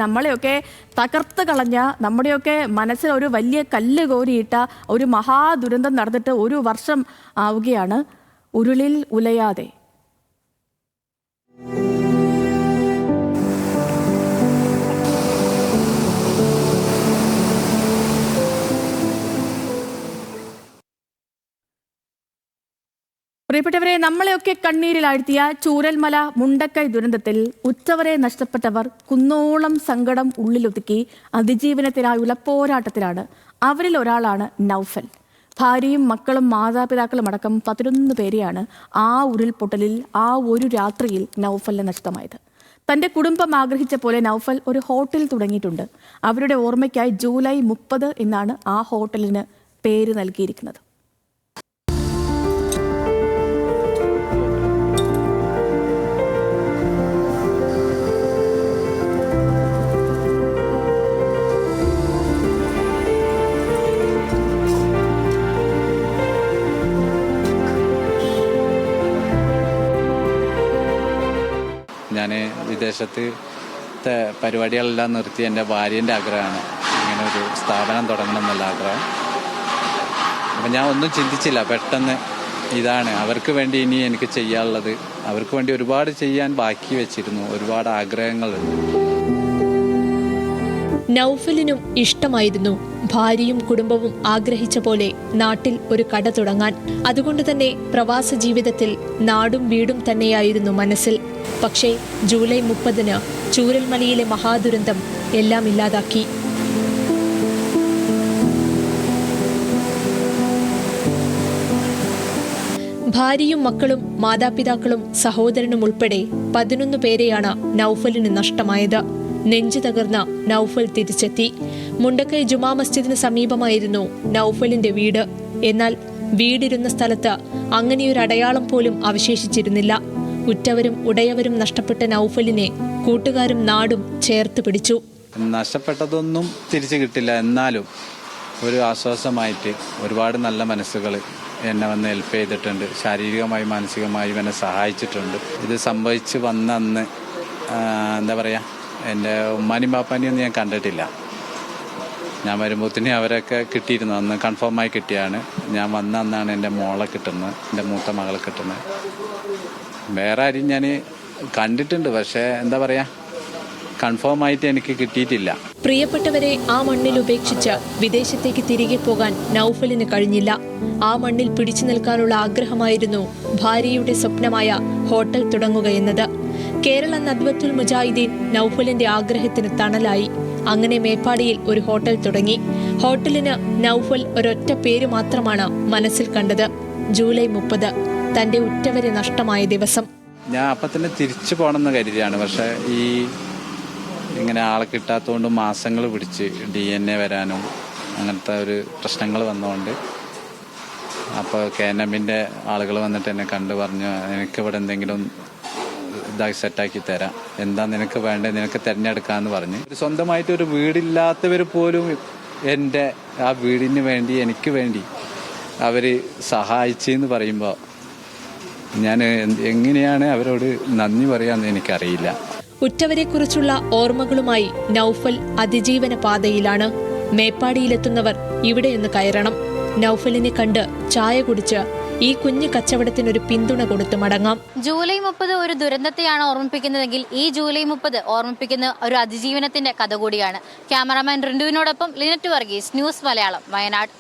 നമ്മളെയൊക്കെ തകർത്ത് കളഞ്ഞ, നമ്മുടെയൊക്കെ മനസ്സിൽ ഒരു വലിയ കല്ല് കോരിയിട്ട ഒരു മഹാദുരന്തം നടന്നിട്ട് 1 വർഷം ആവുകയാണ്. ഉരുളിൽ ഉലയാതെ. പ്രിയപ്പെട്ടവരെ, നമ്മളെയൊക്കെ കണ്ണീരിലാഴ്ത്തിയ ചൂരൽമല മുണ്ടക്കൈ ദുരന്തത്തിൽ ഉറ്റവരെ നഷ്ടപ്പെട്ടവർ കുന്നോളം സങ്കടം ഉള്ളിലൊതുക്കി അതിജീവനത്തിനായുള്ള പോരാട്ടത്തിലാണ്. അവരിൽ ഒരാളാണ് നൗഫൽ. ഭാര്യയും മക്കളും മാതാപിതാക്കളും അടക്കം 11 പേരെയാണ് ആ ഉരുൾപൊട്ടലിൽ ആ ഒരു രാത്രിയിൽ നൗഫലിന് നഷ്ടമായത്. തന്റെ കുടുംബം ആഗ്രഹിച്ച പോലെ നൗഫൽ ഒരു ഹോട്ടൽ തുടങ്ങിയിട്ടുണ്ട്. അവരുടെ ഓർമ്മയ്ക്കായി ജൂലൈ 30 എന്നാണ് ആ ഹോട്ടലിന് പേര് നൽകിയിരിക്കുന്നത്. ഞാൻ വിദേശത്ത് പരിപാടികളെല്ലാം നിർത്തി എൻ്റെ ഭാര്യേൻ്റെ ആഗ്രഹമാണ് ഇങ്ങനെ ഒരു സ്ഥാപനം തുടങ്ങണം എന്നുള്ള ആഗ്രഹം. അപ്പം ഞാൻ ഒന്നും ചിന്തിച്ചില്ല, പെട്ടെന്ന് ഇതാണ് അവർക്ക് വേണ്ടി ഇനി എനിക്ക് ചെയ്യാനുള്ളത്. അവർക്ക് വേണ്ടി ഒരുപാട് ചെയ്യാൻ ബാക്കി വെച്ചിരുന്നു, ഒരുപാട് ആഗ്രഹങ്ങളുണ്ട്. നൗഫലിനും ഇഷ്ടമായിരുന്നു ഭാര്യയും കുടുംബവും ആഗ്രഹിച്ച പോലെ നാട്ടിൽ ഒരു കട തുടങ്ങാൻ. അതുകൊണ്ട് തന്നെ പ്രവാസ ജീവിതത്തിൽ നാടും വീടും തന്നെയായിരുന്നു മനസ്സിൽ. പക്ഷേ ജൂലൈ 30 ചൂരൽമലയിലെ മഹാദുരന്തം എല്ലാം ഇല്ലാതാക്കി. ഭാര്യയും മക്കളും മാതാപിതാക്കളും സഹോദരനും ഉൾപ്പെടെ 11 പേരെയാണ് നൗഫലിന് നഷ്ടമായത്. നെഞ്ചു തകർന്ന നൗഫൽ തിരിച്ചെത്തി. മുണ്ടക്കൈ ജുമാ മസ്ജിദിന് സമീപമായിരുന്നു നൗഫലിന്റെ വീട്. എന്നാൽ വീടിരുന്ന സ്ഥലത്ത് അങ്ങനെയൊരു അടയാളം പോലും അവശേഷിച്ചിരുന്നില്ല. ഉറ്റവരും ഉടയവരും നഷ്ടപ്പെട്ട നൗഫലിനെ കൂട്ടുകാരും നാടും ചേർത്ത് പിടിച്ചു. നഷ്ടപ്പെട്ടതൊന്നും തിരിച്ചു കിട്ടില്ല, എന്നാലും ഒരു ആശ്വാസമായിട്ട് ഒരുപാട് നല്ല മനസ്സുകൾ എന്നെ വന്ന് ഹെൽപ്പ് ചെയ്തിട്ടുണ്ട്. ശാരീരികമായും മാനസികമായും എന്നെ സഹായിച്ചിട്ടുണ്ട്. ഇത് സംഭവിച്ച് വന്ന അന്ന് എന്താ പറയുക, എൻ്റെ ഉമ്മാനും പാപ്പാനെയൊന്നും ഞാൻ കണ്ടിട്ടില്ല. ഞാൻ വരുമ്പോഴത്തേന് അവരൊക്കെ കിട്ടിയിരുന്നു. അന്ന് കൺഫേമായി കിട്ടിയാണ്. ഞാൻ വന്ന അന്നാണ് എൻ്റെ മോളെ കിട്ടുന്നത്, എൻ്റെ മൂത്ത മകളെ കിട്ടുന്നത്. വേറെ ആരും ഞാൻ കണ്ടിട്ടുണ്ട്, പക്ഷേ എന്താ പറയുക, കൺഫേമായിട്ട് എനിക്ക് കിട്ടിയിട്ടില്ല. പ്രിയപ്പെട്ടവരെ ആ മണ്ണിൽ ഉപേക്ഷിച്ച് വിദേശത്തേക്ക് തിരികെ പോകാൻ നൗഫലിന് കഴിഞ്ഞില്ല. ആ മണ്ണിൽ പിടിച്ചു നിൽക്കാനുള്ള ആഗ്രഹമായിരുന്നു ഭാര്യയുടെ സ്വപ്നമായ ഹോട്ടൽ തുടങ്ങുക എന്നത്. കേരള നദ്വത്തുൽ മുജാഹിദീൻ നൗഫലിന്റെ ആഗ്രഹത്തിന് തണലായി. അങ്ങനെ മേപ്പാടിയിൽ ഒരു ഹോട്ടൽ തുടങ്ങി. ഹോട്ടലിന് നൗഫൽ ഒരൊറ്റ പേര് മാത്രമാണ് മനസ്സിൽ കണ്ടത്: ജൂലൈ 30, തന്റെ ഉറ്റവരെ നഷ്ടമായ ദിവസം. ഞാൻ അപ്പം തന്നെ തിരിച്ചു പോകണമെന്ന് കരുതിയാണ്. പക്ഷേ ഈ ഇങ്ങനെ ആളെ കിട്ടാത്തതുകൊണ്ട് മാസങ്ങൾ പിടിച്ച് DNA വരാനും അങ്ങനത്തെ ഒരു പ്രശ്നങ്ങൾ വന്നതുകൊണ്ട് അപ്പോൾ KNMന്റെ ആളുകൾ വന്നിട്ട് എന്നെ കണ്ടു പറഞ്ഞു, എനിക്കിവിടെ എന്തെങ്കിലും ഇതാക്കി സെറ്റാക്കി തരാം, എന്താ നിനക്ക് വേണ്ടത്, നിനക്ക് തിരഞ്ഞെടുക്കാമെന്ന് പറഞ്ഞ്. സ്വന്തമായിട്ട് ഒരു വീടില്ലാത്തവർ പോലും എൻ്റെ ആ വീടിന് വേണ്ടി, എനിക്ക് വേണ്ടി അവർ സഹായിച്ചെന്ന് പറയുമ്പോൾ ഞാൻ എങ്ങനെയാണ് അവരോട് നന്ദി പറയാമെന്ന് എനിക്കറിയില്ല. ഉറ്റവരെക്കുറിച്ചുള്ള ഓർമ്മകളുമായി നൗഫൽ അതിജീവന പാതയിലാണ്. മേപ്പാടിയിലെത്തുന്നവർ ഇവിടെയൊന്ന് കയറണം. നൗഫലിനെ കണ്ട് ചായ കുടിച്ച് ഈ കുഞ്ഞു കച്ചവടത്തിനൊരു പിന്തുണ കൊടുത്തു മടങ്ങാം. ജൂലൈ 30 ഒരു ദുരന്തത്തെയാണ് ഓർമ്മിപ്പിക്കുന്നതെങ്കിൽ ഈ ജൂലൈ 30 ഓർമ്മിപ്പിക്കുന്ന ഒരു അതിജീവനത്തിന്റെ കഥ കൂടിയാണ്. ക്യാമറാമാൻ റിന്റുവിനോടൊപ്പം ലിനറ്റ് വർഗീസ്, ന്യൂസ് മലയാളം, വയനാട്.